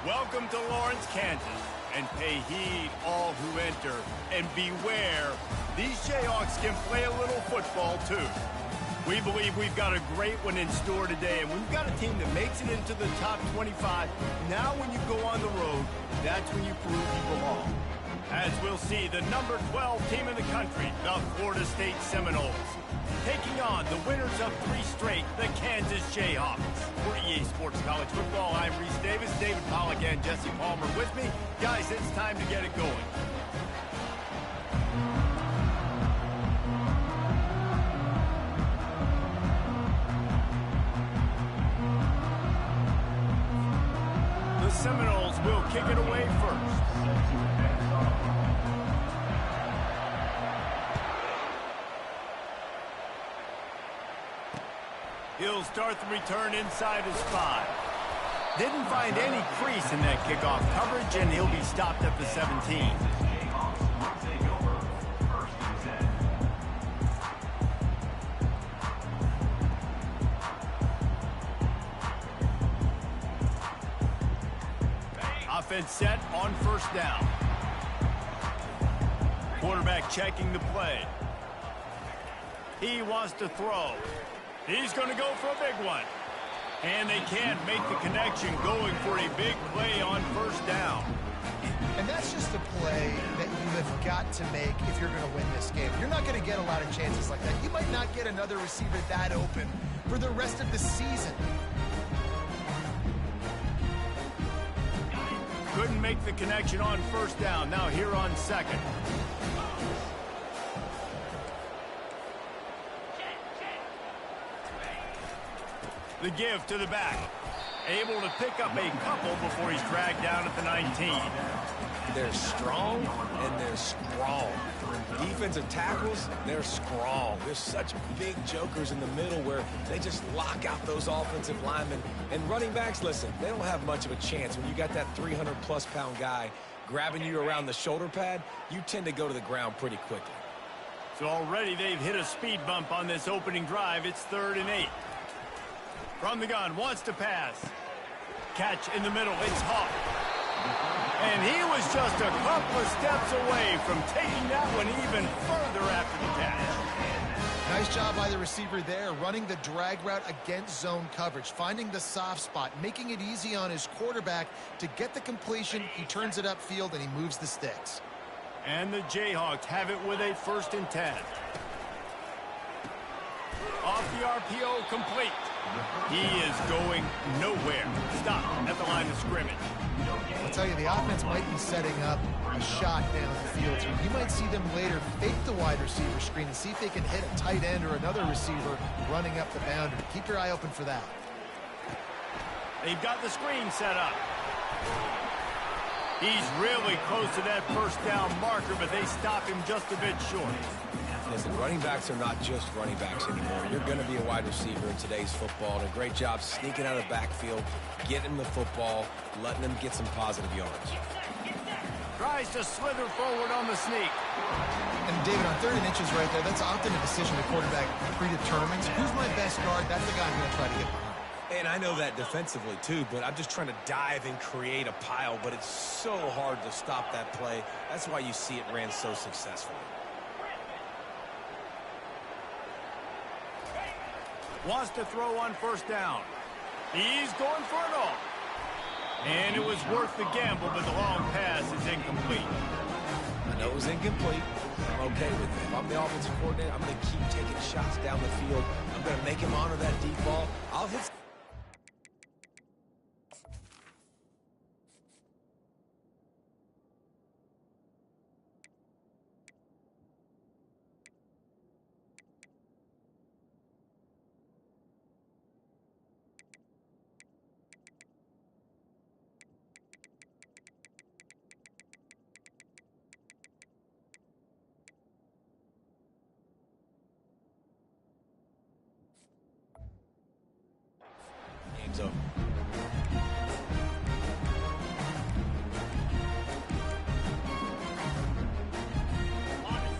Welcome to Lawrence, Kansas, and pay heed all who enter, and beware, these Jayhawks can play a little football too. We believe we've got a great one in store today, and we've got a team that makes it into the top 25. Now when you go on the road, that's when you prove you belong. As we'll see, the number 12 team in the country, the Florida State Seminoles, taking on the winners of 3 straight, the Kansas Jayhawks. For EA Sports College Football, I'm Reese Davis, David Pollack, and Jesse Palmer with me. Guys, it's time to get it going. The Seminoles will kick it away first. He'll start the return inside his 5. Didn't find any crease in that kickoff coverage, and he'll be stopped at the 17. Offense set on first down. Quarterback checking the play. He wants to throw. He's going to go for a big one. And they can't make the connection, going for a big play on first down. And that's just a play that you have got to make if you're going to win this game. You're not going to get a lot of chances like that. You might not get another receiver that open for the rest of the season. Couldn't make the connection on first down. Now here on second. The give to the back. Able to pick up a couple before he's dragged down at the 19. They're strong and they're strong. Defensive tackles, they're strong. There's such big jokers in the middle where they just lock out those offensive linemen. And running backs, listen, they don't have much of a chance. When you got that 300-plus pound guy grabbing you around the shoulder pad, you tend to go to the ground pretty quickly. So already they've hit a speed bump on this opening drive. It's 3rd and 8. From the gun, wants to pass. Catch in the middle, it's Hawk. And he was just a couple of steps away from taking that one even further after the catch. Nice job by the receiver there, running the drag route against zone coverage, finding the soft spot, making it easy on his quarterback to get the completion. He turns it upfield, and he moves the sticks. And the Jayhawks have it with a 1st and 10. Off the RPO, complete. He is going nowhere. Stop at the line of scrimmage. I'll tell you, the offense might be setting up a shot down the field here. You might see them later fake the wide receiver screen and see if they can hit a tight end or another receiver running up the boundary. Keep your eye open for that. They've got the screen set up. He's really close to that first down marker, but they stop him just a bit short. Listen, running backs are not just running backs anymore. You're going to be a wide receiver in today's football. And a great job sneaking out of the backfield, getting him the football, letting them get some positive yards. Tries to slither forward on the sneak. And David, on 3rd and inches right there, that's often a decision the quarterback predetermines. Who's my best guard? That's the guy I'm going to try to get behind. And I know that defensively, too, but I'm just trying to dive and create a pile. But it's so hard to stop that play. That's why you see it ran so successfully. Wants to throw on first down. He's going for it all. And it was worth the gamble, but the long pass is incomplete. I know it was incomplete. I'm okay with it. If I'm the offensive coordinator, I'm going to keep taking shots down the field. I'm going to make him honor that deep ball. I'll hit... So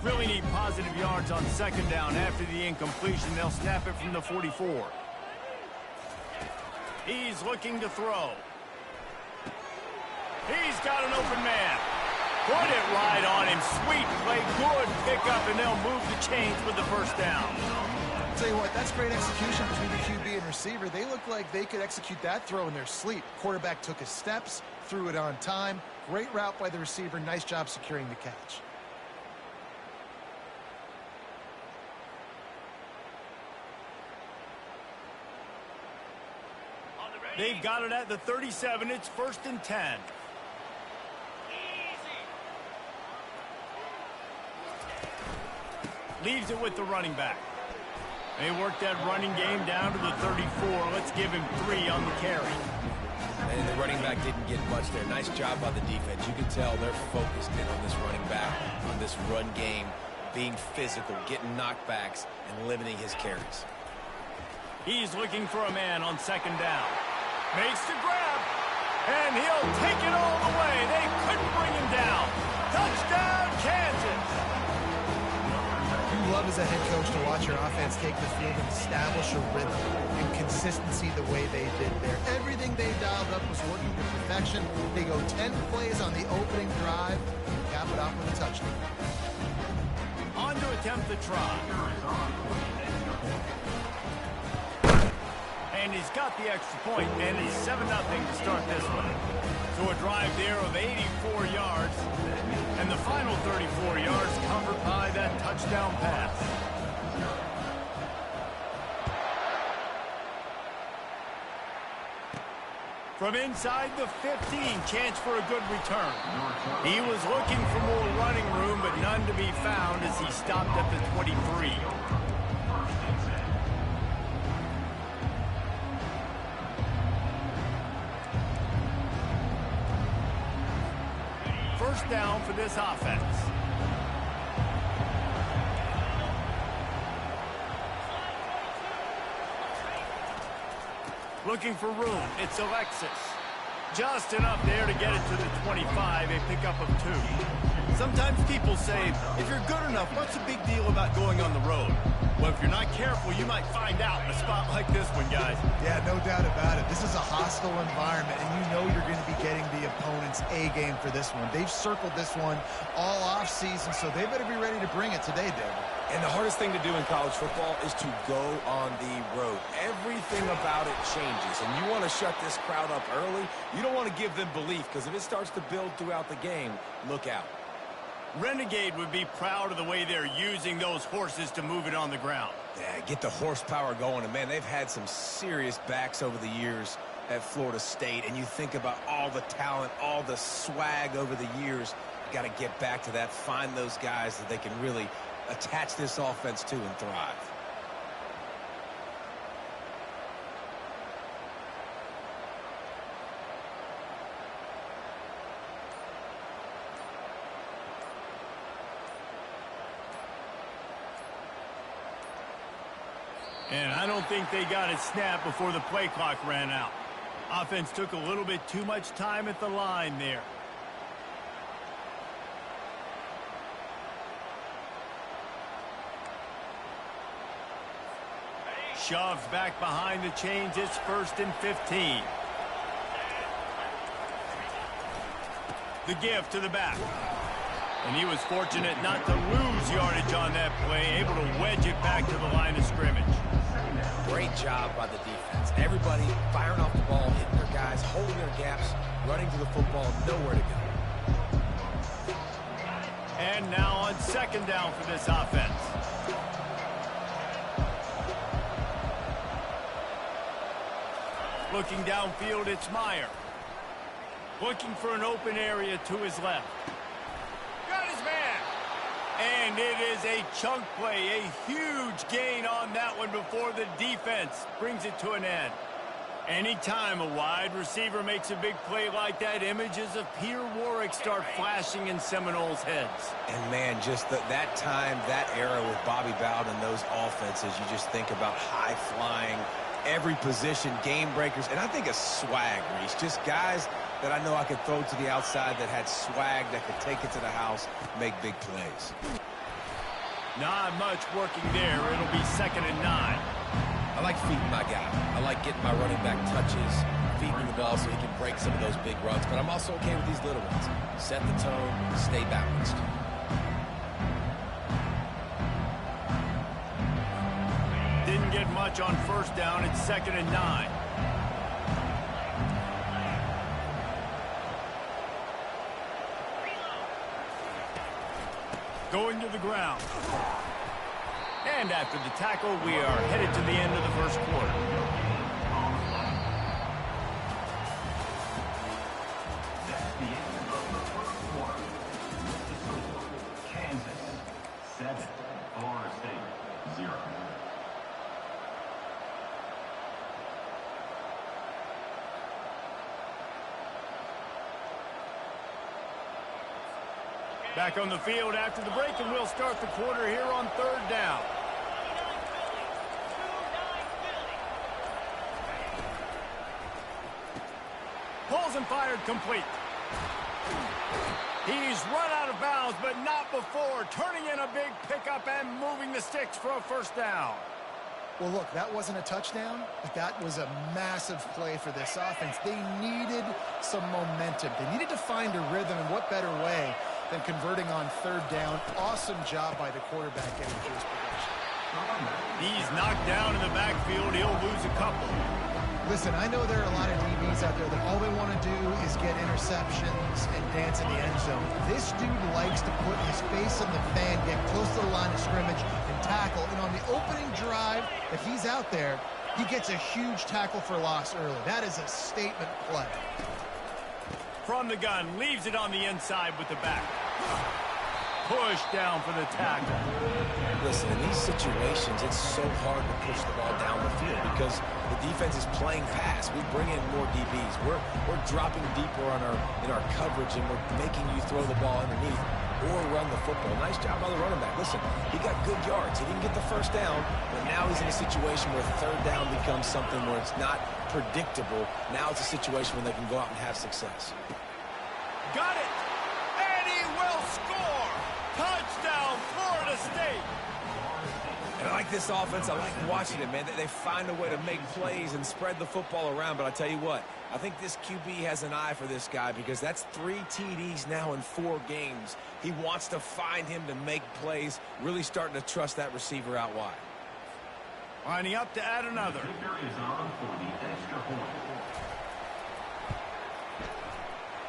really need positive yards on 2nd down. After the incompletion, they'll snap it from the 44. He's looking to throw. He's got an open man. Put it right on him. Sweet play. Good pickup, and they'll move the chains with the first down. I'll tell you what, that's great execution between the QB and receiver. They look like they could execute that throw in their sleep. Quarterback took his steps, threw it on time. Great route by the receiver. Nice job securing the catch. They've got it at the 37. It's 1st and 10. Leaves it with the running back. They work that running game down to the 34. Let's give him 3 on the carry. And the running back didn't get much there. Nice job by the defense. You can tell they're focused in on this running back, on this run game, being physical, getting knockbacks, and limiting his carries. He's looking for a man on 2nd down. Makes the grab, and he'll take it all the way. They couldn't bring him down. Touchdown, Kansas! You love as a head coach to watch your offense take the field and establish a rhythm and consistency the way they did there. Everything they dialed up was working to perfection. They go 10 plays on the opening drive, cap it off with a touchdown. On to attempt the try. And he's got the extra point, and it's 7-0 to start this one. So a drive there of 84 yards, and the final 34 yards covered by that touchdown pass. From inside the 15, chance for a good return. He was looking for more running room, but none to be found as he stopped at the 23. First down for this offense. Looking for room. It's Alexis. Just enough there to get it to the 25, a pickup of 2. Sometimes people say, if you're good enough, what's the big deal about going on the road? Well, if you're not careful, you might find out in a spot like this one, guys. Yeah, no doubt about it. This is a hostile environment, and you know you're going to be getting the opponent's A game for this one. They've circled this one all offseason, so they better be ready to bring it today, David. And the hardest thing to do in college football is to go on the road. Everything about it changes, and you want to shut this crowd up early. You don't want to give them belief, because if it starts to build throughout the game, look out. Renegade would be proud of the way they're using those horses to move it on the ground. Yeah, get the horsepower going. And, man, they've had some serious backs over the years at Florida State. And you think about all the talent, all the swag over the years. You got to get back to that, find those guys that they can really attach this offense to and thrive. And I don't think they got it snapped before the play clock ran out. Offense took a little bit too much time at the line there. Shoves back behind the chains. It's 1st and 15. The give to the back. And he was fortunate not to lose yardage on that play, able to wedge it back to the line of scrimmage. Great job by the defense. Everybody firing off the ball, hitting their guys, holding their gaps, running to the football, nowhere to go. And now on 2nd down for this offense. Looking downfield, it's Meyer. Looking for an open area to his left. Got his man. And it is a chunk play, a huge gain on that one before the defense brings it to an end. Anytime a wide receiver makes a big play like that, images of Peter Warrick start flashing in Seminoles' heads. And, man, just that time, that era with Bobby Bowden and those offenses, you just think about high-flying, every position, game breakers, and I think a swag, Reese. Just guys that I know I could throw to the outside that had swag, that could take it to the house, make big plays. Not much working there. It'll be 2nd and 9. I like feeding my guy. I like getting my running back touches, feet him the ball so he can break some of those big runs. But I'm also okay with these little ones. Set the tone, stay balanced. Didn't get much on first down. It's 2nd and 9. Going to the ground. And after the tackle, we are headed to the end of the first quarter. That's the end of the first quarter. Kansas 7, Florida State 0. Back on the field after the break, and we'll start the quarter here on 3rd down. Pulls and fired complete. He's run out of bounds, but not before turning in a big pickup and moving the sticks for a first down. Well, look, that wasn't a touchdown, but that was a massive play for this offense. They needed some momentum. They needed to find a rhythm, and what better way than converting on 3rd down. Awesome job by the quarterback getting to his progression. He's knocked down in the backfield. He'll lose a couple. Listen, I know there are a lot of DBs out there that all they want to do is get interceptions and dance in the end zone. This dude likes to put his face in the fan, get close to the line of scrimmage, and tackle. And on the opening drive, if he's out there, he gets a huge tackle for loss early. That is a statement play. From the gun, leaves it on the inside with the back. Push down for the tackle. Listen, in these situations, it's so hard to push the ball down the field because the defense is playing pass. We bring in more DBs. We're dropping deeper in our coverage, and we're making you throw the ball underneath or run the football. Nice job by the running back. Listen, he got good yards. He didn't get the first down, but now he's in a situation where 3rd down becomes something where it's not predictable. Now it's a situation where they can go out and have success. Got it! And he will score! Touchdown, Florida State! And I like this offense. I like watching it, man. They find a way to make plays and spread the football around. But I tell you what, I think this QB has an eye for this guy because that's 3 TDs now in 4 games. He wants to find him to make plays, really starting to trust that receiver out wide. Lining up to add another.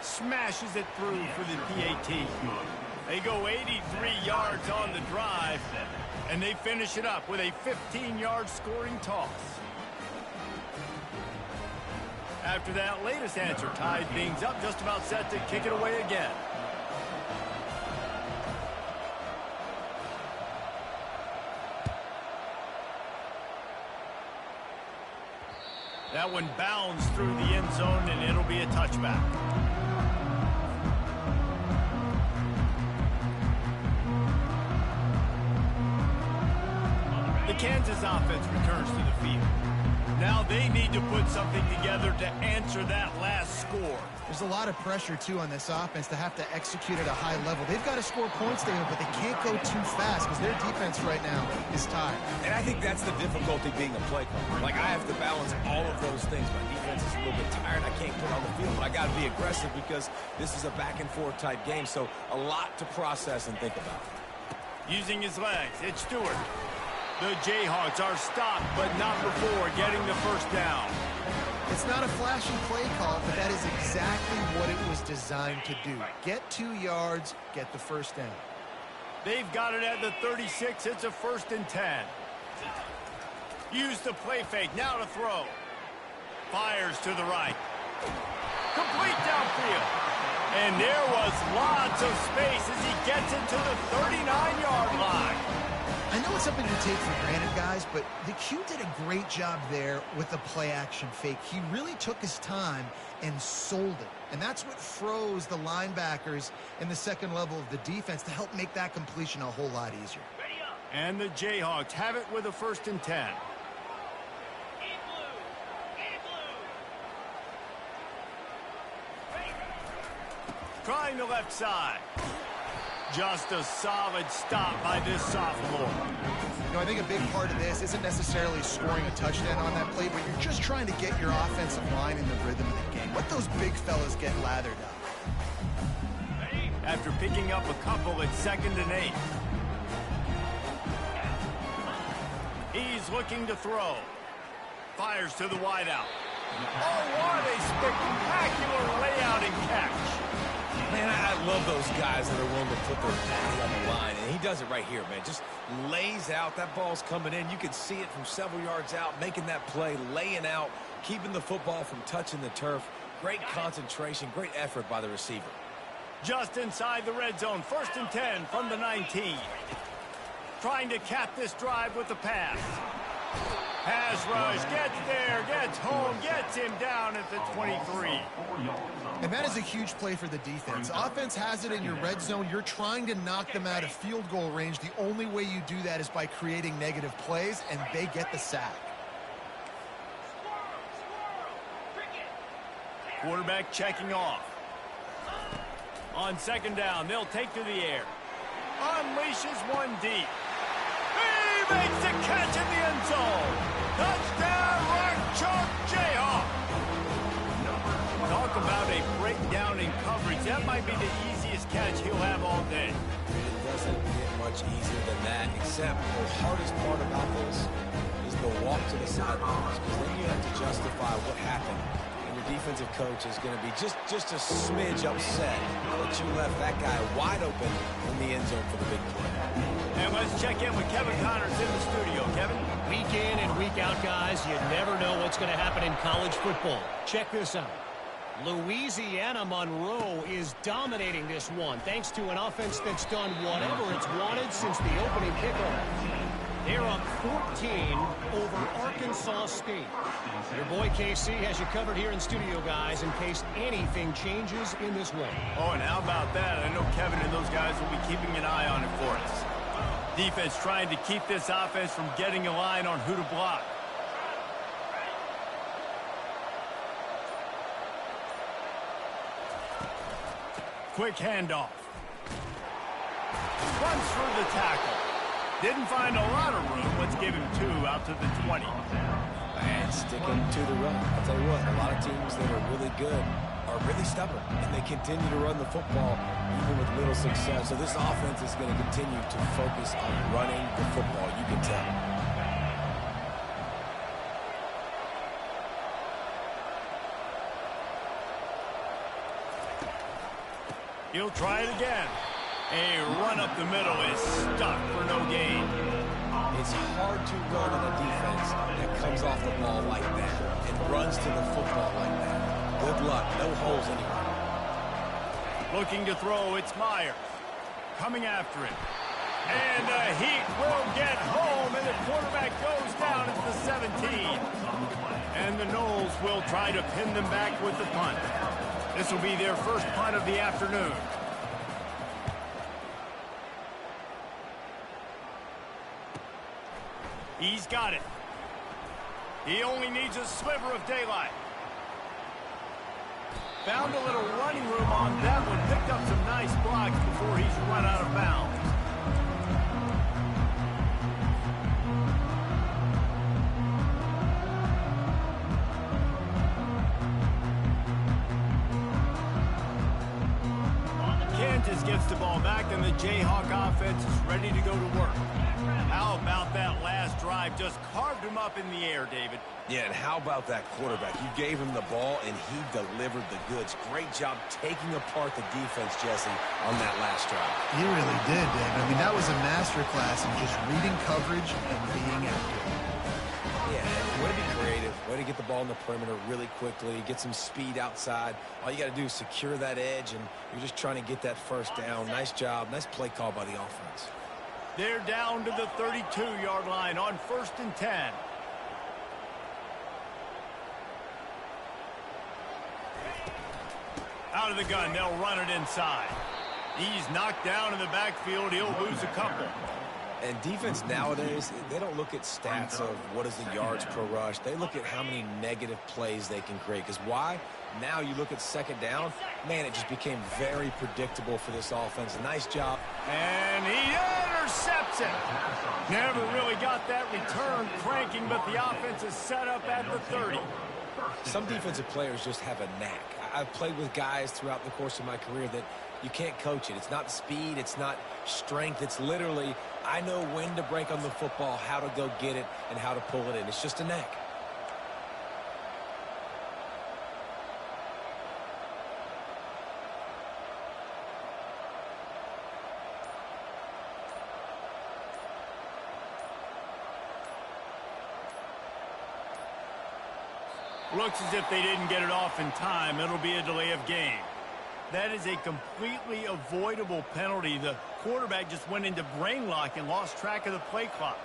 Smashes it through for the PAT. They go 83 yards on the drive, and they finish it up with a 15-yard scoring toss. After that latest answer tied things up, just about set to kick it away again. That one bounds through the end zone, and it'll be a touchback. The Kansas offense returns to the field. Now they need to put something together to answer that last score. There's a lot of pressure, too, on this offense to have to execute at a high level. They've got to score points, David, but they can't go too fast because their defense right now is tired. And I think that's the difficulty being a play caller. Like, I have to balance all of those things. My defense is a little bit tired. I can't put on the field, but I got to be aggressive because this is a back-and-forth type game, so a lot to process and think about. Using his legs, it's Stewart. The Jayhawks are stopped, but not before getting the first down. It's not a flashy play call, but that is exactly what it was designed to do. Get 2 yards, get the first down. They've got it at the 36. It's a 1st and 10. Use the play fake. Now to throw. Fires to the right. Complete downfield. And there was lots of space as he gets it to the 39-yard line. I know it's something you take for granted, guys, but the Q did a great job there with the play-action fake. He really took his time and sold it. And that's what froze the linebackers in the second level of the defense to help make that completion a whole lot easier. And the Jayhawks have it with a 1st and 10. Trying the left side. Just a solid stop by this sophomore. I think a big part of this isn't necessarily scoring a touchdown on that play, but you're just trying to get your offensive line in the rhythm of the game. Let those big fellas get lathered up. After picking up a couple at 2nd and 8. He's looking to throw. Fires to the wideout. Oh, what a spectacular layout and catch. Man, I love those guys that are willing to put their body on the line, and he does it right here, man. Just lays out. That ball's coming in. You can see it from several yards out, making that play, laying out, keeping the football from touching the turf. Great concentration, great effort by the receiver. Just inside the red zone, 1st and 10 from the 19. Trying to cap this drive with the pass. Pass rush, gets there, gets home, gets him down at the 23. And that is a huge play for the defense. Offense has it in your red zone. You're trying to knock them out of field goal range. The only way you do that is by creating negative plays, and they get the sack. Quarterback checking off. On 2nd down, they'll take to the air. Unleashes one deep. He makes the catch in the end zone. Touchdown, Rock Chalk Jayhawk. Talk about a breakdown in coverage. That might be the easiest catch he'll have all day. It doesn't get much easier than that, except the hardest part about this is the walk to the sidelines, because then you have to justify what happened. And your defensive coach is going to be just a smidge upset that you left that guy wide open in the end zone for the big play. And let's check in with Kevin Connors in the studio. Kevin? Week in and week out, guys, you never know what's going to happen in college football. Check this out. Louisiana Monroe is dominating this one thanks to an offense that's done whatever it's wanted since the opening kickoff. They're up 14 over Arkansas State. Your boy KC has you covered here in studio, guys, in case anything changes in this one. Oh, and how about that? I know Kevin and those guys will be keeping an eye on it for us. Defense trying to keep this offense from getting a line on who to block. Quick handoff. Runs through the tackle. Didn't find a lot of room. Let's give him 2 out to the 20. And sticking to the run. I'll tell you what, a lot of teams that are really good are really stubborn, and they continue to run the football even with little success. So this offense is going to continue to focus on running the football. You can tell. He'll try it again. A run up the middle is stuck for no gain. It's hard to run on a defense that comes off the ball like that and runs to the football like that. Good luck. No holes anywhere. Looking to throw, it's Myers. Coming after it. And the Heat will get home, and the quarterback goes down at the 17. And the Noles will try to pin them back with the punt. This will be their first punt of the afternoon. He's got it. He only needs a sliver of daylight. Found a little running room on that one. Picked up some nice blocks before he's run out of bounds. Kansas gets the ball back, and the Jayhawk offense is ready to go to work. How about that last drive? Just carved him up in the air, David. Yeah, and how about that quarterback? You gave him the ball, and he delivered the goods. Great job taking apart the defense, Jesse, on that last drive. He really did, David. I mean, that was a masterclass in just reading coverage and being accurate. Yeah, way to be creative. Way to get the ball in the perimeter really quickly, get some speed outside. All you got to do is secure that edge, and you're just trying to get that first down. Nice job. Nice play call by the offense. They're down to the 32-yard line on 1st and 10. Out of the gun, they'll run it inside. He's knocked down in the backfield. He'll lose a couple. And defense nowadays, they don't look at stats of what is the yards per rush. They look at how many negative plays they can create. Because why? Now you look at 2nd down, man, it just became very predictable for this offense. Nice job. And he intercepts gets it. Never really got that return cranking, but the offense is set up at the 30. Some defensive players just have a knack. I've played with guys throughout the course of my career that you can't coach it. It's not speed. It's not strength. It's literally, I know when to break on the football, how to go get it, and how to pull it in. It's just a knack. Looks as if they didn't get it off in time. It'll be a delay of game. That is a completely avoidable penalty. The quarterback just went into brain lock and lost track of the play clock.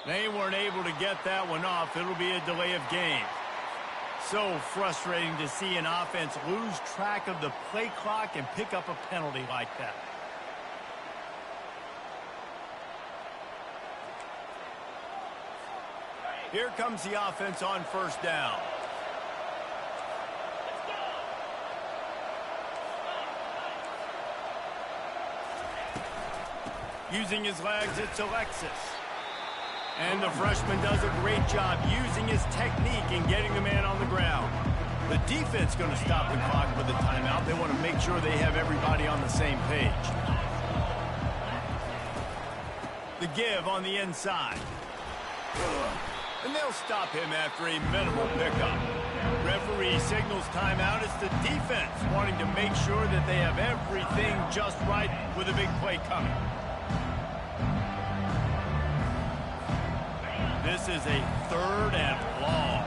They weren't able to get that one off. It'll be a delay of game. So frustrating to see an offense lose track of the play clock and pick up a penalty like that. Here comes the offense on first down. Using his legs, it's Alexis. And the freshman does a great job using his technique and getting the man on the ground. The defense going to stop the clock with a timeout. They want to make sure they have everybody on the same page. The give on the inside. And they'll stop him after a minimal pickup. Referee signals timeout. It's the defense wanting to make sure that they have everything just right with a big play coming. This is a 3rd and long.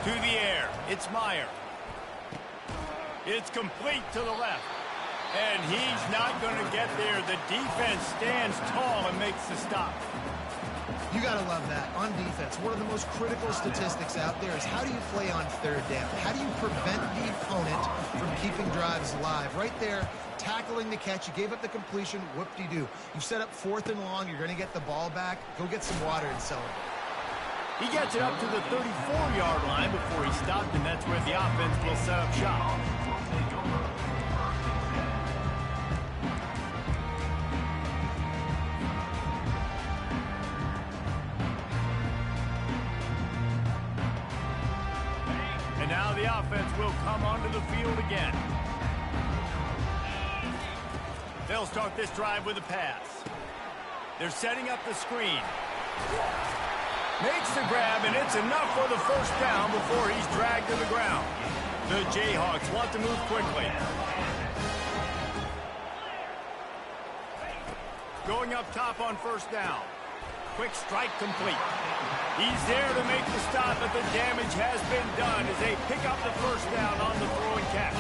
To the air. It's Meyer. It's complete to the left. And he's not going to get there. The defense stands tall and makes the stop. You got to love that. On defense, one of the most critical statistics out there is how do you play on 3rd down? How do you prevent the opponent from keeping drives alive? Right there, tackling the catch. You gave up the completion. Whoop-de-doo. You set up 4th and long. You're going to get the ball back. Go get some water and celebrate. He gets it up to the 34-yard line before he stopped, and that's where the offense will set up shop. And now the offense will come onto the field again. They'll start this drive with a pass. They're setting up the screen. Makes the grab, and it's enough for the first down before he's dragged to the ground. The Jayhawks want to move quickly. Going up top on first down. Quick strike complete. He's there to make the stop, but the damage has been done as they pick up the first down on the throw and catch.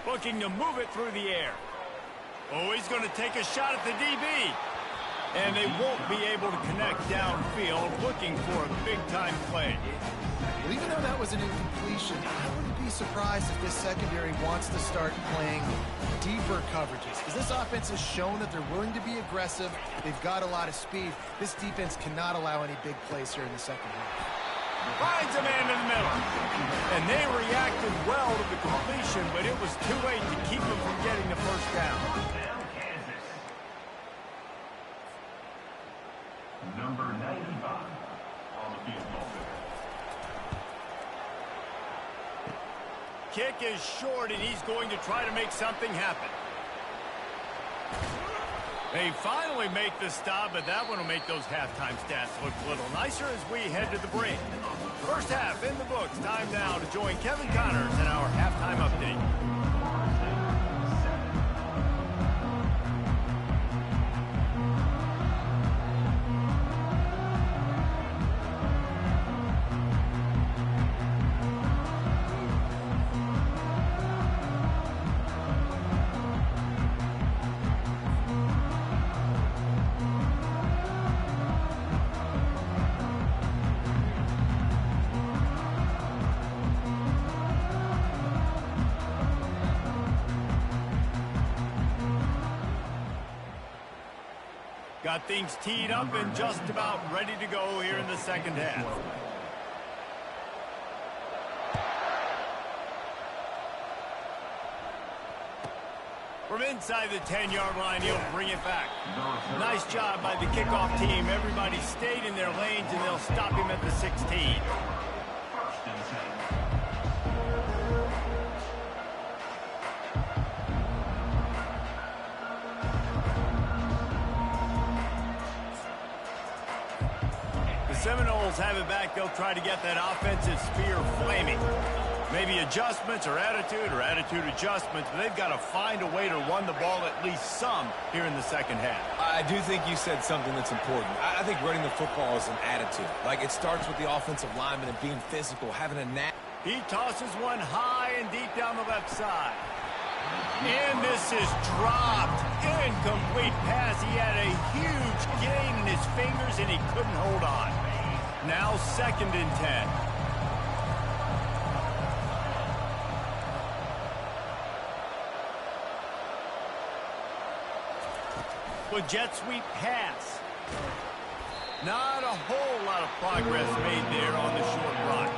Looking to move it through the air. Oh, he's going to take a shot at the DB. And they won't be able to connect downfield, looking for a big-time play. Well, even though that was an incompletion, I wouldn't be surprised if this secondary wants to start playing deeper coverages. Because this offense has shown that they're willing to be aggressive. They've got a lot of speed. This defense cannot allow any big plays here in the second half. Finds a man in the middle. And they reacted well to the completion, but it was too late to keep them from getting the first down. Number 95 on the field. Kick is short, and he's going to try to make something happen. They finally make the stop, but that one will make those halftime stats look a little nicer as we head to the break. First half in the books. Time now to join Kevin Connors in our halftime update. Got things teed up and just about ready to go here in the second half. From inside the 10-yard line, he'll bring it back. Nice job by the kickoff team. Everybody stayed in their lanes, and they'll stop him at the 16. Seminoles have it back. They'll try to get that offensive spear flaming. Maybe adjustments or attitude adjustments, but they've got to find a way to run the ball at least some here in the second half. I do think you said something that's important. I think running the football is an attitude. Like, it starts with the offensive lineman and being physical, having a knack. He tosses one high and deep down the left side. And this is dropped. Incomplete pass. He had a huge gain in his fingers, and he couldn't hold on. Now 2nd and 10. With jet sweep pass. Not a whole lot of progress made there on the short run.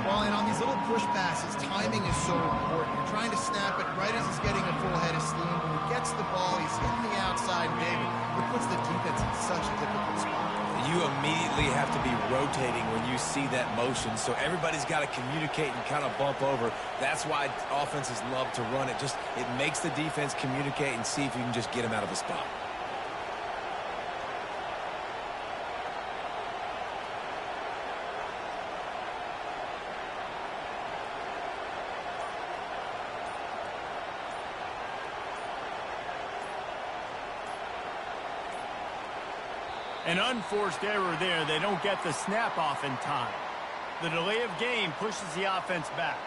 Well, and on these little push passes, timing is so important. You're trying to snap it right as he's getting a full head of steam. When he gets the ball, he's hitting the outside big. It puts the defense in such a difficult spot. You immediately have to be rotating when you see that motion, so everybody's got to communicate and kind of bump over. That's why offenses love to run it. It makes the defense communicate and see if you can just get them out of the spot. An unforced error there. They don't get the snap off in time. The delay of game pushes the offense back.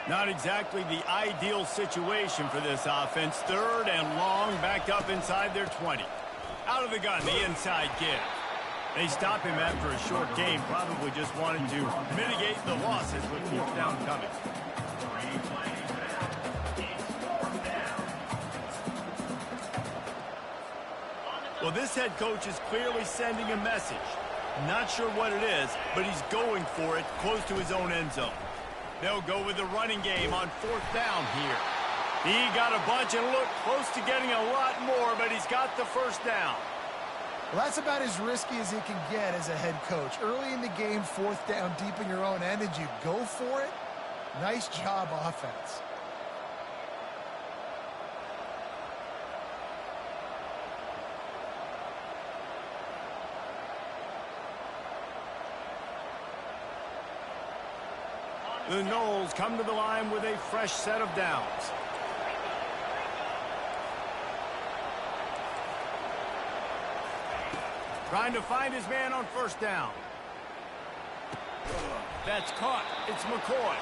Not exactly the ideal situation for this offense. 3rd and long, backed up inside their 20. Out of the gun, the inside give. They stop him after a short game, probably just wanted to mitigate the losses with 4th down coming. Well, this head coach is clearly sending a message. Not sure what it is, but he's going for it close to his own end zone. They'll go with the running game on 4th down here. He got a bunch and looked close to getting a lot more, but he's got the 1st down. Well, that's about as risky as he can get as a head coach. Early in the game, 4th down, deep in your own end, and you go for it. Nice job, offense. The Noles come to the line with a fresh set of downs. Trying to find his man on 1st down. That's caught. It's McCoy.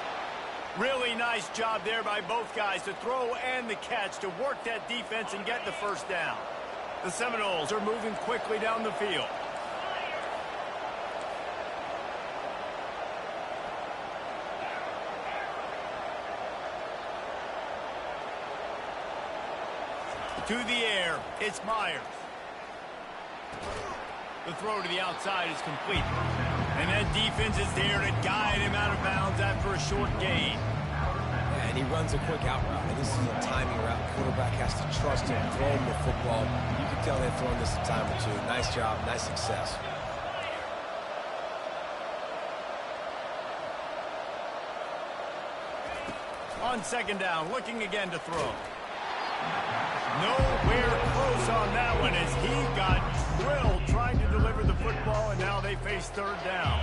Really nice job there by both guys to throw and the catch to work that defense and get the 1st down. The Seminoles are moving quickly down the field. To the air, it's Myers. The throw to the outside is complete. And that defense is there to guide him out of bounds after a short gain. And He runs a quick out route, and this is a timing route. Quarterback has to trust him, throw him the football. You can tell they've thrown this a time or two. Nice job, nice success. On second down, looking again to throw. Nowhere close on that one as he got drilled trying to deliver the football, and now they face third down.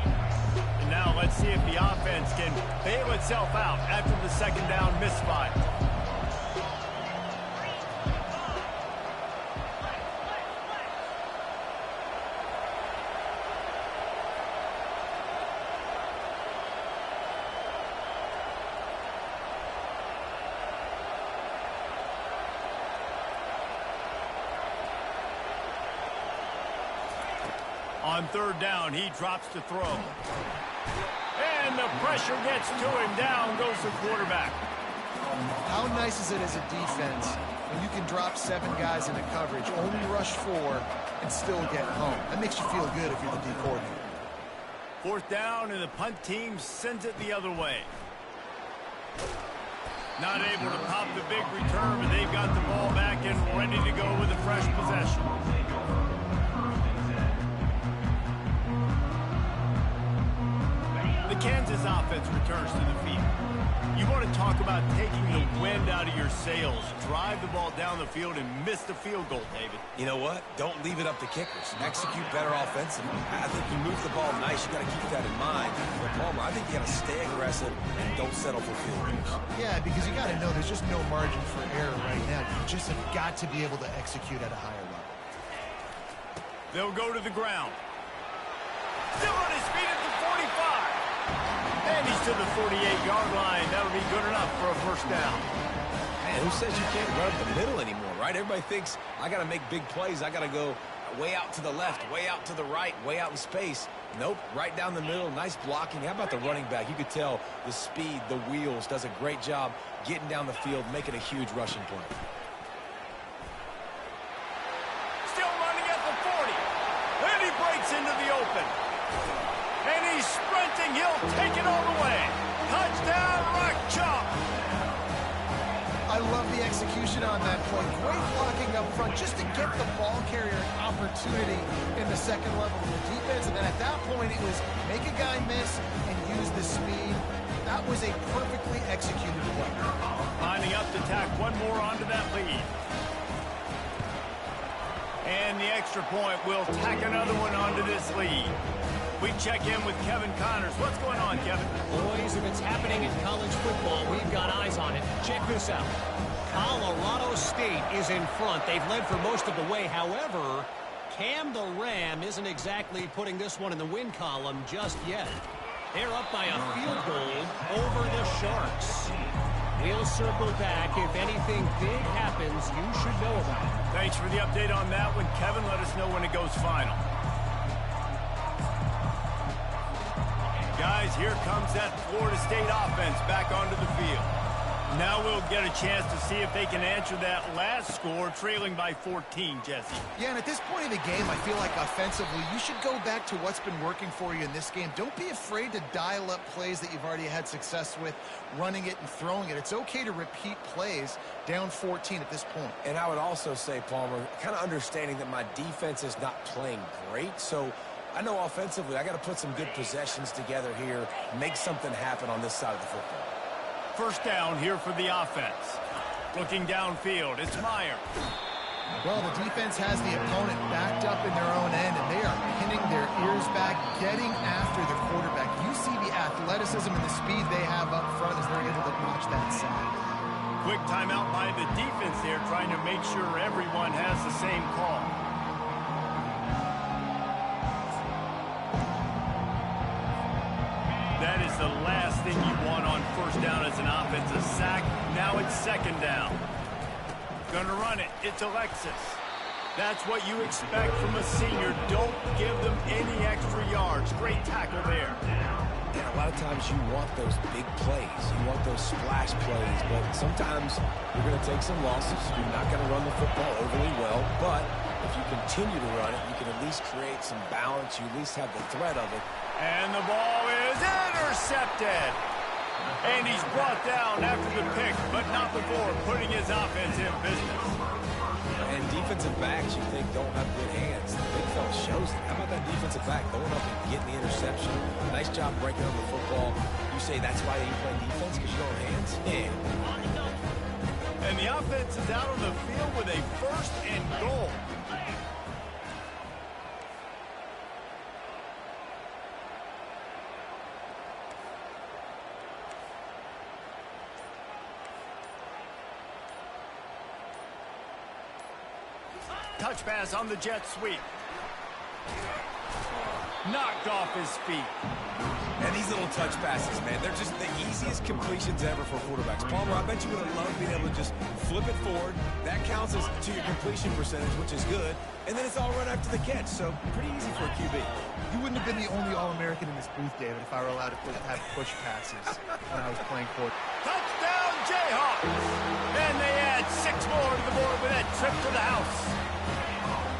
And now let's see if the offense can bail itself out after the second down misfire. On third down, he drops to throw. And the pressure gets to him. Down goes the quarterback. How nice is it as a defense when you can drop 7 guys into coverage, only rush 4, and still get home? That makes you feel good if you're the D coordinator. Fourth down, and the punt team sends it the other way. Not able to pop the big return, but they've got the ball back and ready to go with a fresh possession. The Kansas offense returns to the field. You want to talk about taking the wind out of your sails. Drive the ball down the field and miss the field goal, David. You know what? Don't leave it up to kickers. Execute better offensively. I think you move the ball nice. You got to keep that in mind. But Palmer, I think you got to stay aggressive and don't settle for field goals. Yeah, because you got to know there's just no margin for error right now. You just have got to be able to execute at a higher level. They'll go to the ground. Still on his feet at the 45. And he's to the 48-yard line. That'll be good enough for a first down. Man, who says you can't run up the middle anymore, right? Everybody thinks I got to make big plays. I got to go way out to the left, way out to the right, way out in space. Nope, right down the middle. Nice blocking. How about the running back? You could tell the speed, the wheels, does a great job getting down the field, making a huge rushing play. Still running at the 40. And he breaks into the open. And he's sprinting. He'll take it all the way. Touchdown, Ncaa. I love the execution on that play. Great blocking up front just to get the ball carrier an opportunity in the second level of the defense. And then at that point, it was make a guy miss and use the speed. That was a perfectly executed play. Lining up to tack one more onto that lead. And the extra point will tack another one onto this lead. We check in with Kevin Connors. What's going on, Kevin? Boys, if it's happening in college football, we've got eyes on it. Check this out. Colorado State is in front. They've led for most of the way. However, Cam the Ram isn't exactly putting this one in the win column just yet. They're up by a field goal over the Sharks. We'll circle back. If anything big happens, you should know about it. Thanks for the update on that one, Kevin. Let us know when it goes final. Guys, here comes that Florida State offense back onto the field. Now we'll get a chance to see if they can answer that last score, trailing by 14, Jesse. Yeah, and at this point in the game, I feel like offensively, you should go back to what's been working for you in this game. Don't be afraid to dial up plays that you've already had success with, running it and throwing it. It's okay to repeat plays down 14 at this point. And I would also say, Palmer, kind of understanding that my defense is not playing great, so I know offensively I got to put some good possessions together here, make something happen on this side of the football. First down here for the offense. Looking downfield, it's Meyer. Well, the defense has the opponent backed up in their own end, and they are pinning their ears back, getting after the quarterback. You see the athleticism and the speed they have up front as they're able to watch that side. Quick timeout by the defense there, trying to make sure everyone has the same call. That is the last thing you want on first down as an offense, a sack. Now it's second down. Gonna run it. It's Alexis. That's what you expect from a senior. Don't give them any extra yards. Great tackle there. And a lot of times you want those big plays. You want those splash plays. But sometimes you're going to take some losses. You're not going to run the football overly well. But if you continue to run it, you can at least create some balance. You at least have the threat of it. And the ball is intercepted. And he's brought down after the pick, but not before putting his offense in business. And defensive backs you think don't have good hands. The big fella shows it. How about that defensive back going up and getting the interception? Nice job breaking up the football. You say that's why you play defense, because you don't have hands? Yeah. And the offense is out on the field with a 1st and goal. Touch pass on the jet sweep. Knocked off his feet. And these little touch passes, man, they're just the easiest completions ever for quarterbacks. Palmer, I bet you would have loved being able to just flip it forward. That counts as to your completion percentage, which is good. And then it's all run after the catch, so pretty easy for a QB. You wouldn't have been the only All-American in this booth, David, if I were allowed to have push passes when I was playing quarterback. Touchdown, Jayhawks! And they add 6 more to the board with that trip to the house.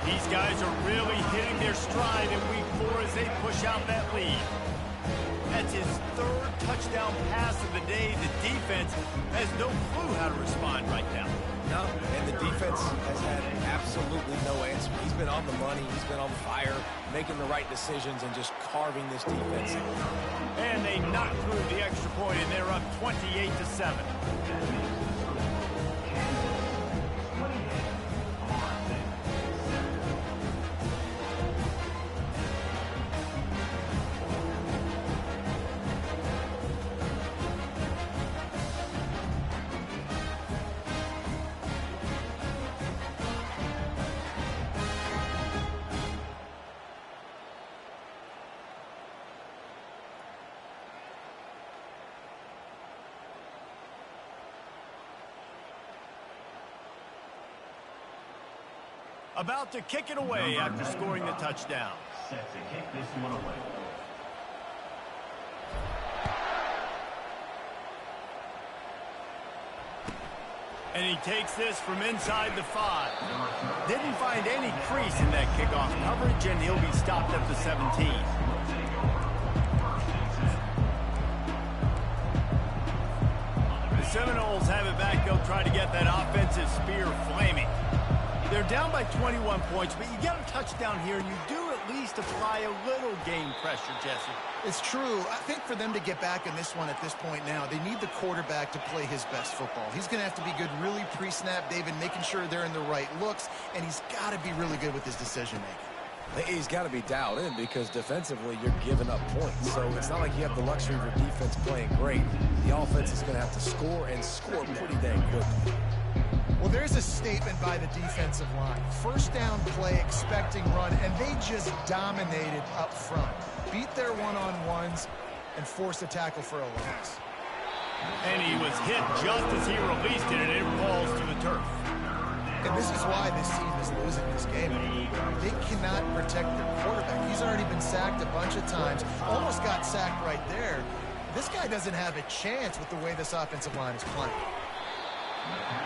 These guys are really hitting their stride in week 4 as they push out that lead. That's his 3rd touchdown pass of the day. The defense has no clue how to respond right now. No, and the defense has had absolutely no answer. He's been on the money. He's been on fire, making the right decisions and just carving this defense. And they knock through the extra point, and they're up 28-7. About to kick it away after scoring the touchdown. Set to kick this one away. And he takes this from inside the 5. Didn't find any crease in that kickoff coverage, and he'll be stopped at the 17. The Seminoles have it back. They'll try to get that offensive spear flaming. They're down by 21 points, but you get a touchdown here, and you do at least apply a little game pressure, Jesse. It's true. I think for them to get back in this one at this point now, they need the quarterback to play his best football. He's going to have to be good really pre-snap, David, making sure they're in the right looks, and he's got to be really good with his decision-making. He's got to be dialed in because defensively you're giving up points. So it's not like you have the luxury of your defense playing great. The offense is going to have to score and score pretty dang quickly. Well, there's a statement by the defensive line. 1st down play, expecting run, and they just dominated up front. Beat their one-on-ones and forced a tackle for a loss. And he was hit just as he released it, and it falls to the turf. And this is why this team is losing this game. They cannot protect their quarterback. He's already been sacked a bunch of times, almost got sacked right there. This guy doesn't have a chance with the way this offensive line is playing.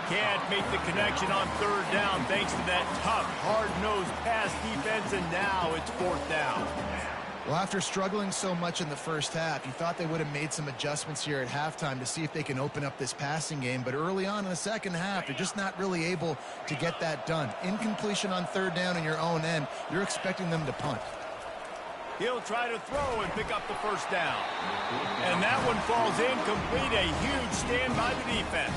Can't make the connection on 3rd down thanks to that tough, hard-nosed pass defense, and now it's 4th down. Well, after struggling so much in the first half, you thought they would have made some adjustments here at halftime to see if they can open up this passing game. But early on in the second half, they're just not really able to get that done. Incompletion on 3rd down in your own end, you're expecting them to punt. He'll try to throw and pick up the 1st down. And that one falls incomplete. A huge stand by the defense.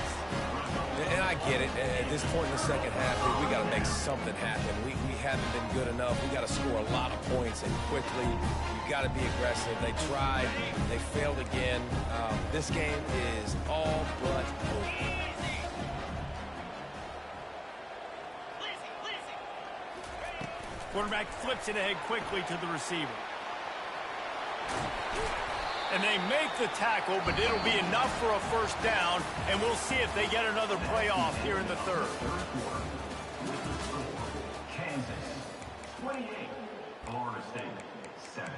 And I get it. At this point in the second half, we got to make something happen. We haven't been good enough. We got to score a lot of points and quickly. You've got to be aggressive. They tried. They failed again. This game is all but over. Quarterback flips it ahead quickly to the receiver. And they make the tackle, but it'll be enough for a 1st down, and we'll see if they get another playoff here in the 3rd. Kansas, 28. Florida State, 7.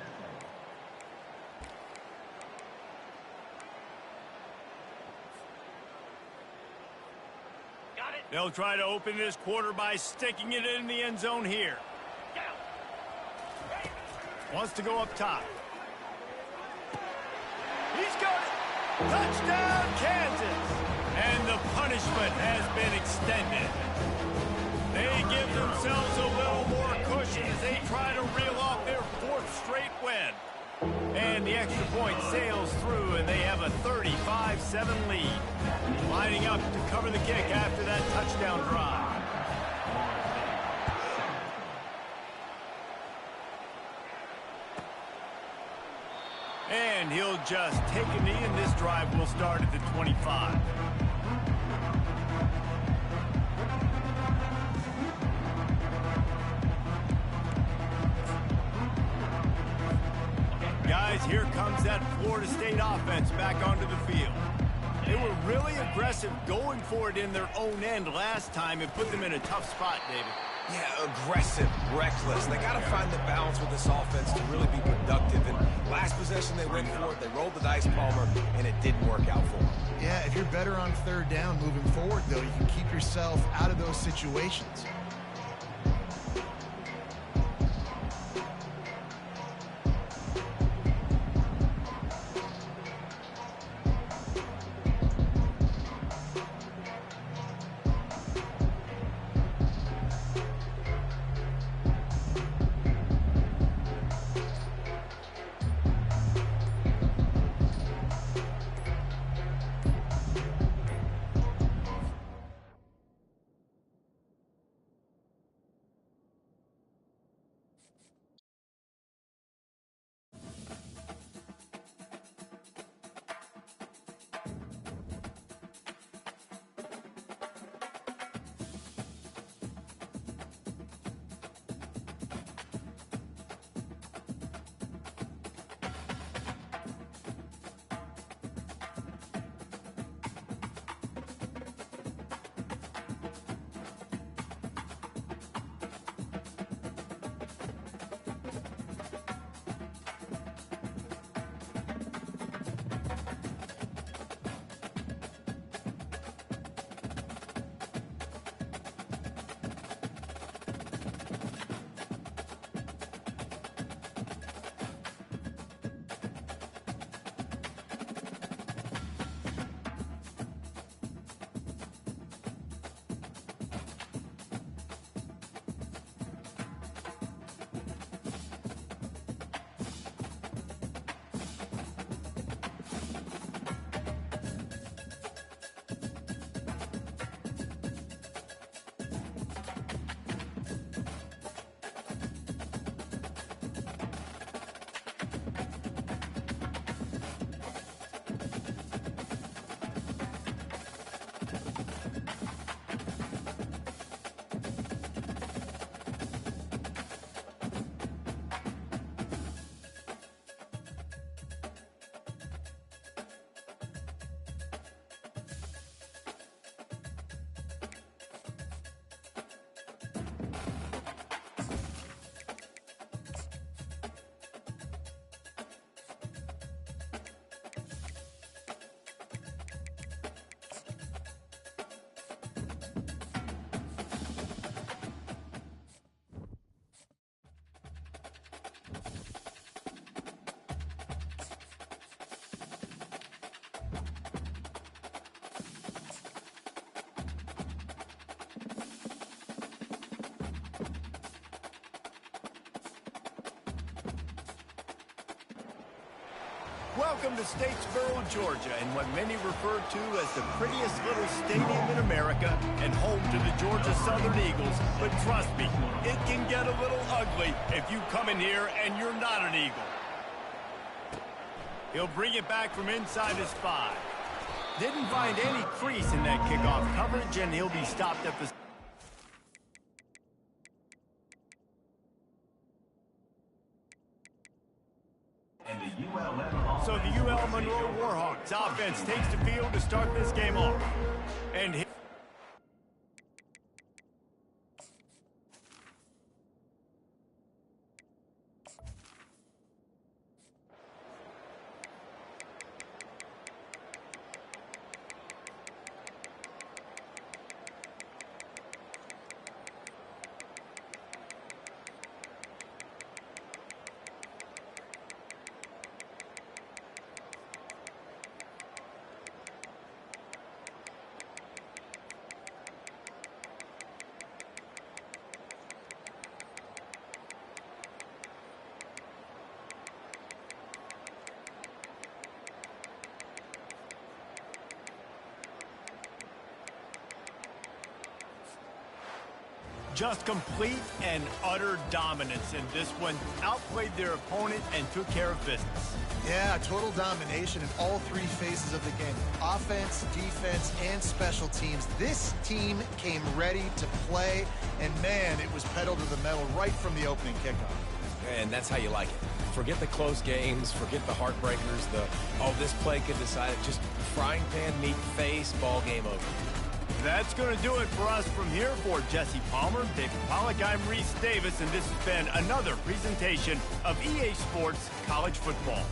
They'll try to open this quarter by sticking it in the end zone here. Wants to go up top. He's got it. Touchdown, Kansas! And the punishment has been extended. They give themselves a little more cushion as they try to reel off their 4th straight win. And the extra point sails through, and they have a 35-7 lead. Lining up to cover the kick after that touchdown drive. And he'll just take a knee, and this drive will start at the 25. Guys, here comes that Florida State offense back onto the field. They were really aggressive going for it in their own end last time and put them in a tough spot, David. Yeah, aggressive, reckless. They got to find the balance with this offense to really be productive. And last possession they went for it, they rolled the dice, Palmer, and it didn't work out for them. Yeah, if you're better on 3rd down moving forward, though, you can keep yourself out of those situations. Welcome to Statesboro, Georgia, and what many refer to as the prettiest little stadium in America and home to the Georgia Southern Eagles. But trust me, it can get a little ugly if you come in here and you're not an Eagle. He'll bring it back from inside his 5. Didn't find any crease in that kickoff coverage, and he'll be stopped at the... So the UL Monroe Warhawks offense takes the field to start this game off. And Just complete and utter dominance in this one. Outplayed their opponent and took care of business. Yeah, total domination in all three phases of the game. Offense, defense, and special teams. This team came ready to play, and man, it was pedal to the metal right from the opening kickoff. And that's how you like it. Forget the close games, forget the heartbreakers, this play could decide it. Just frying pan, meat, face, ball game over. That's going to do it for us from here. For Jesse Palmer, David Pollack, I'm Reese Davis, and this has been another presentation of EA Sports College Football.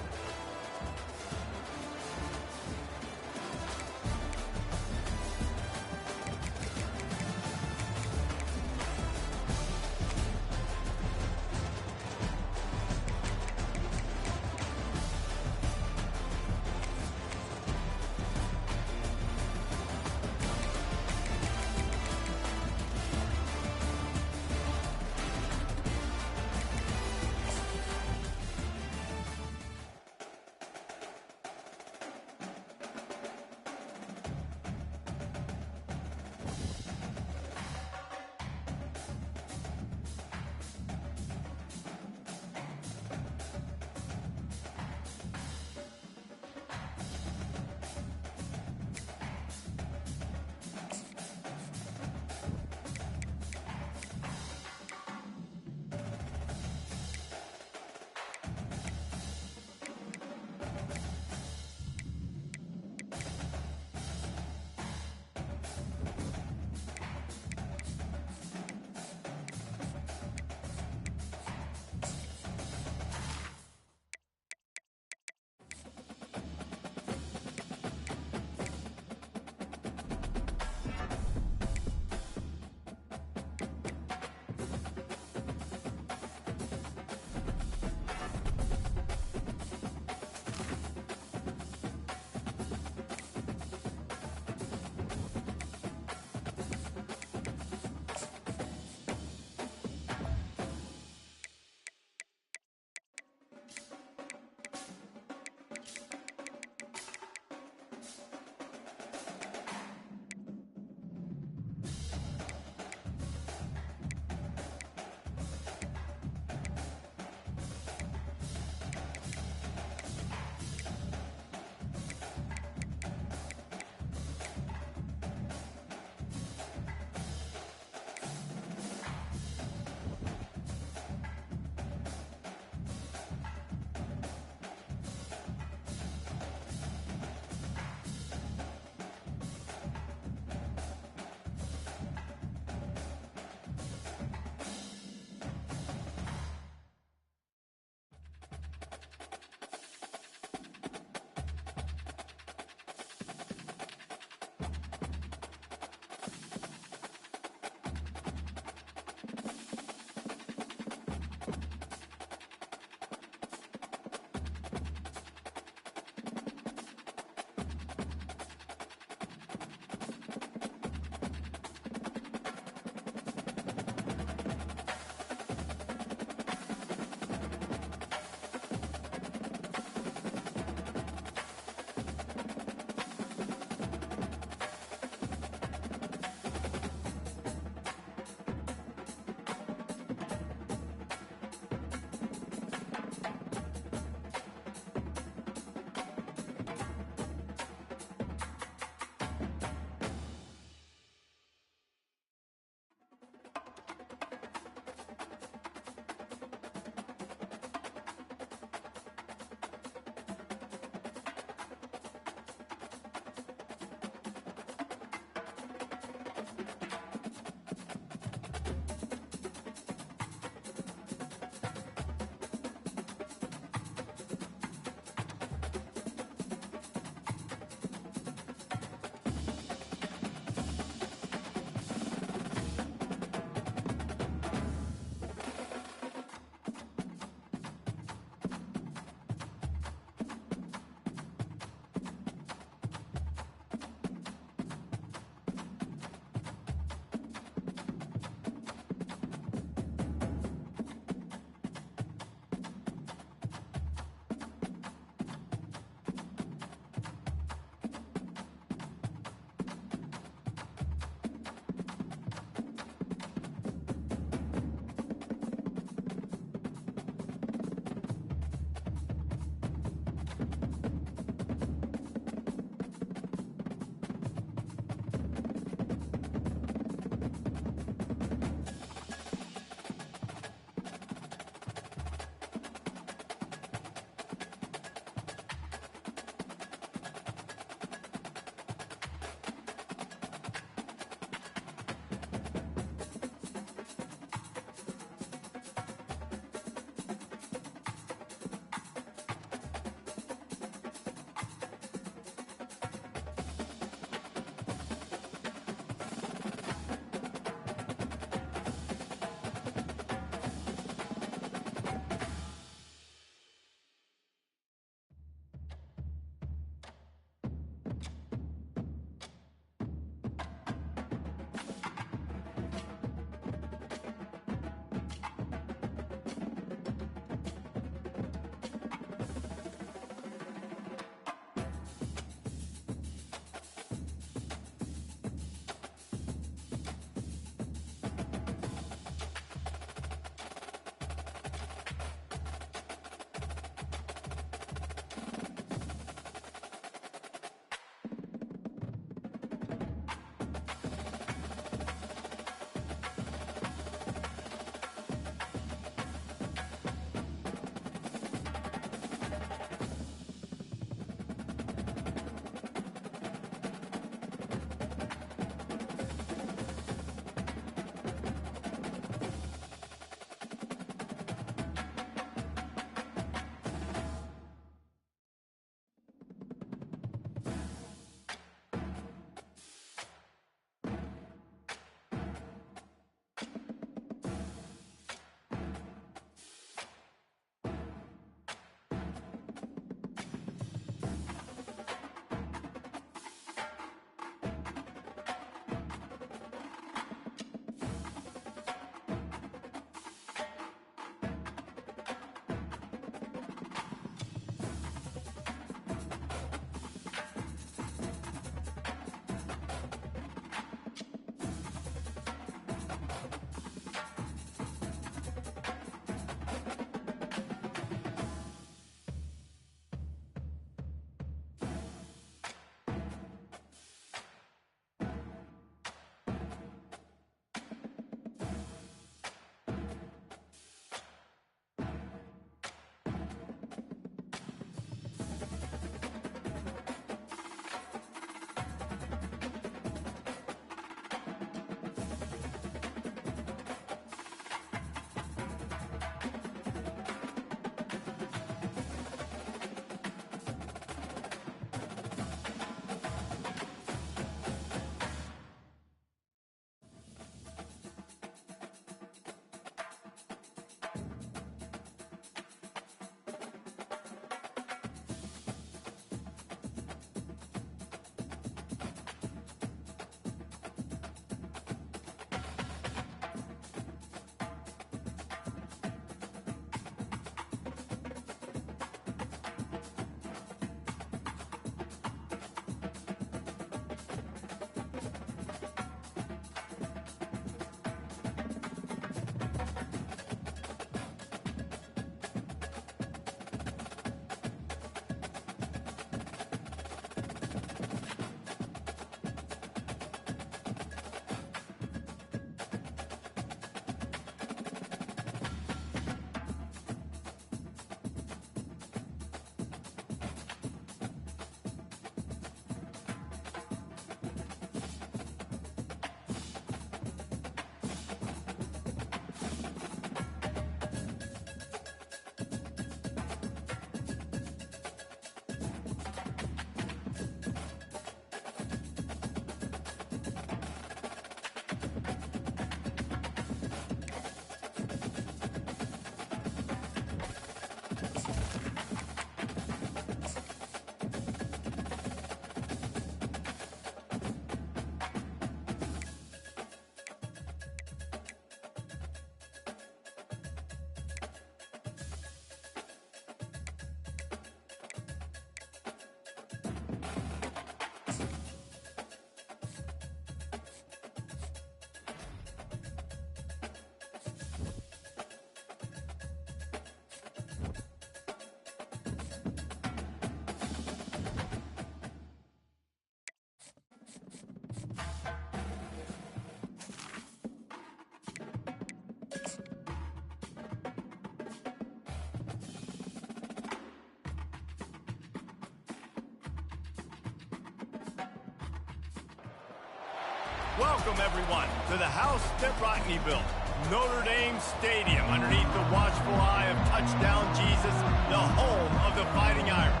Welcome, everyone, to the house that Rodney built, Notre Dame Stadium, underneath the watchful eye of Touchdown Jesus, the home of the Fighting Irish.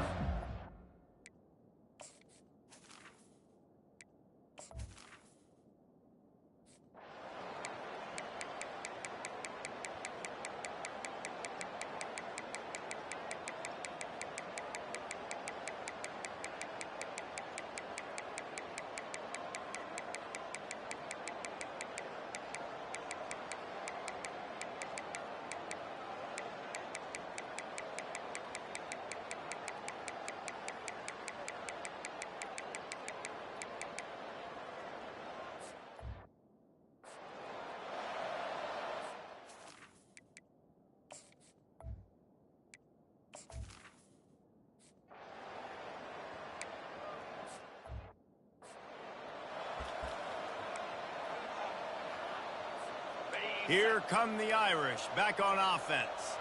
Here come the Irish, back on offense.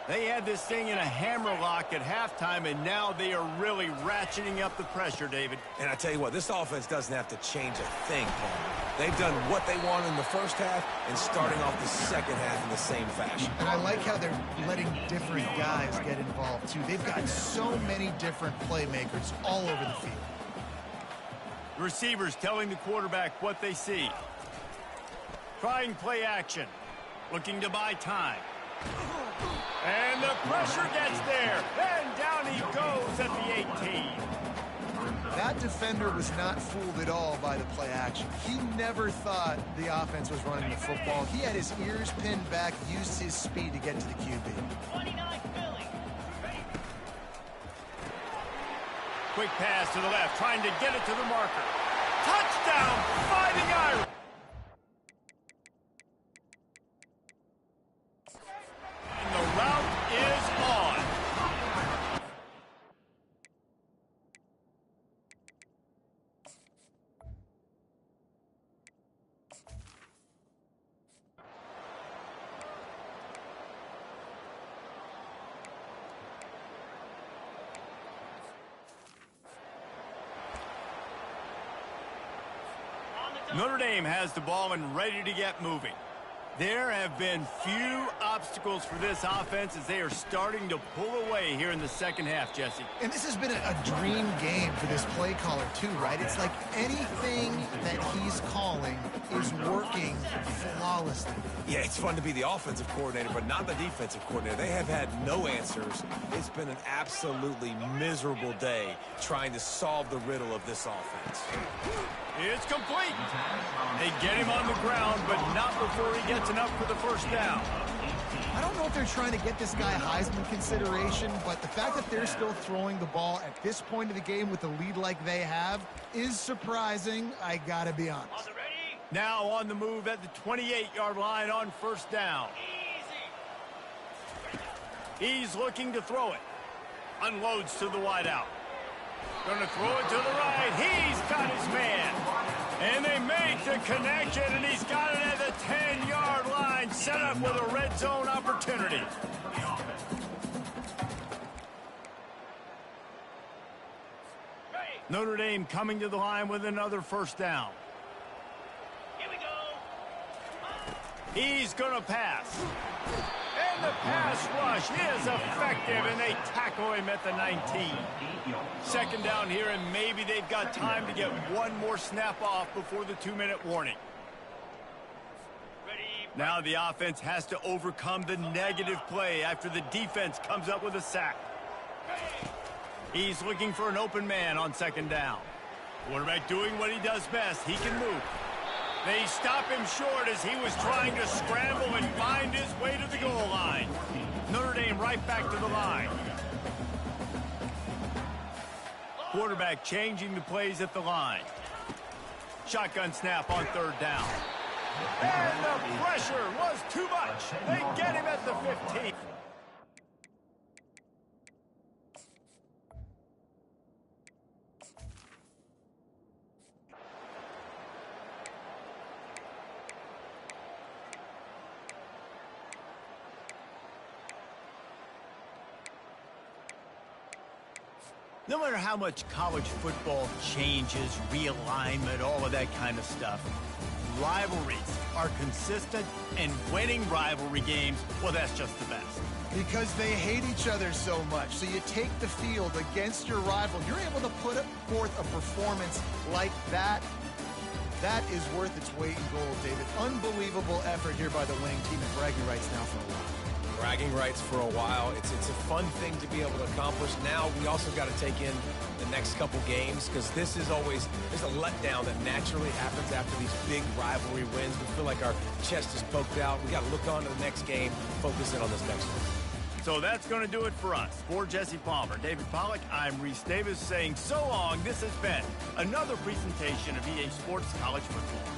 They had this thing in a hammerlock at halftime, and now they are really ratcheting up the pressure, David. And I tell you what, this offense doesn't have to change a thing, Paul. They've done what they want in the first half and starting off the second half in the same fashion. And I like how they're letting different guys get involved, too. They've got so many different playmakers all over the field. The receivers telling the quarterback what they see. Trying play action. Looking to buy time. And the pressure gets there. And down he goes at the 18. That defender was not fooled at all by the play action. He never thought the offense was running the football. He had his ears pinned back, used his speed to get to the QB. 29 Philly. Quick pass to the left, trying to get it to the marker. Touchdown, Fighting Irish. And the route is on. Notre Dame has the ball and ready to get moving. There have been few obstacles for this offense as they are starting to pull away here in the second half, Jesse. And this has been a dream game for this play caller, too, right? It's like anything that he's calling is working flawlessly. Yeah, it's fun to be the offensive coordinator, but not the defensive coordinator. They have had no answers. It's been an absolutely miserable day trying to solve the riddle of this offense. It's complete. They get him on the ground, but not before he gets enough for the first down. I don't know if they're trying to get this guy Heisman consideration, but the fact that they're still throwing the ball at this point of the game with a lead like they have is surprising, I gotta be honest. Now on the move at the 28-yard line on first down. He's looking to throw it. Unloads to the wideout. Going to throw it to the right. He's got his man. And they make the connection, and he's got it at the 10-yard line, set up with a red zone opportunity. Notre Dame coming to the line with another first down. Here we go. He's going to pass. And the pass rush is effective, and they tackle him at the 19. Second down here, and maybe they've got time to get one more snap off before the 2-minute warning. Now the offense has to overcome the negative play after the defense comes up with a sack. He's looking for an open man on second down. Quarterback doing what he does best. He can move. They stop him short as he was trying to scramble and find his way to the goal line. Notre Dame right back to the line. Quarterback changing the plays at the line. Shotgun snap on third down. And the pressure was too much. They get him at the 15. No matter how much college football changes, realignment, all of that kind of stuff, rivalries are consistent, and winning rivalry games, well, that's just the best. Because they hate each other so much. So you take the field against your rival. You're able to put forth a performance like that. That is worth its weight in gold, David. Unbelievable effort here by the winning team, and bragging rights now for a while. Bragging rights for a while. It's a fun thing to be able to accomplish. Now we also got to take in the next couple games, because this is always, there's a letdown that naturally happens after these big rivalry wins. We feel like our chest is poked out. We got to look on to the next game, focus in on this next one. So that's going to do it for us. For Jesse Palmer, David Pollack, I'm Reese Davis saying so long. This has been another presentation of EA Sports College Football.